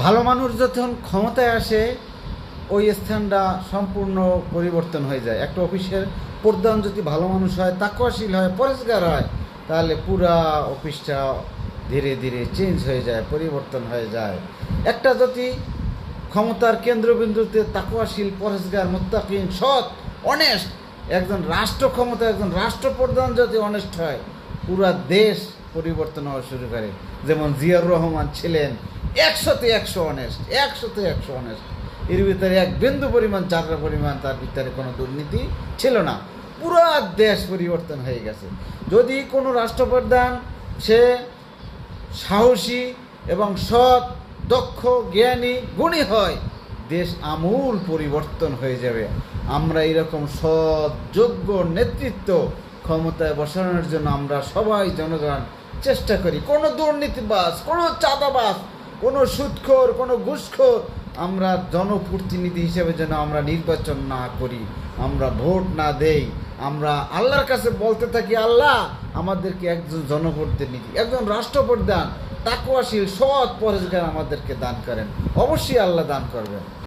ভালো মানুষ যখন ক্ষমতায় আসে ওই স্থানটা সম্পূর্ণ পরিবর্তন হয়ে যায়। একটা অফিসের প্রধান যদি ভালো মানুষ হয়, তাকওয়াশীল হয়, পরেজগার হয়, তাহলে পুরা অফিসটা ধীরে ধীরে চেঞ্জ হয়ে যায়, পরিবর্তন হয়ে যায়। একটা যদি ক্ষমতার কেন্দ্রবিন্দুতে তাকওয়াশীল, পরেজগার, মুত্তাকিন, সৎ, অনেস্ট একজন রাষ্ট্র ক্ষমতা, একজন রাষ্ট্রপ্রধান যদি অনেস্ট হয়, পুরা দেশ পরিবর্তন হওয়া শুরু করে। যেমন জিয়াউর রহমান ছিলেন 100-100 অনেস্ট, 100-100 অনেস্ট। এর ভিতরে এক বিন্দু পরিমাণ, চারটা পরিমাণ তার ভিতরে কোনো দুর্নীতি ছিল না। পুরো দেশ পরিবর্তন হয়ে গেছে। যদি কোনো রাষ্ট্রপ্রধান সে সাহসী এবং সৎ, দক্ষ, জ্ঞানী, গুণী হয়, দেশ আমূল পরিবর্তন হয়ে যাবে। আমরা এরকম সৎ, যোগ্য নেতৃত্ব ক্ষমতায় বসানোর জন্য আমরা সবাই জনগণ চেষ্টা করি। কোনো দুর্নীতিবাজ, কোনো চাঁদাবাজ, কোনো সুদখোর, কোনো ঘুষখোর আমরা জনপ্রতিনিধি হিসেবে যেন আমরা নির্বাচন না করি, আমরা ভোট না দেই। আমরা আল্লাহর কাছে বলতে থাকি, আল্লাহ আমাদেরকে একজন জনপ্রতিনিধি, একজন রাষ্ট্রপ্রধান, তাকওয়াশীল, সৎ, পরেজগার আমাদেরকে দান করেন। অবশ্যই আল্লাহ দান করবেন।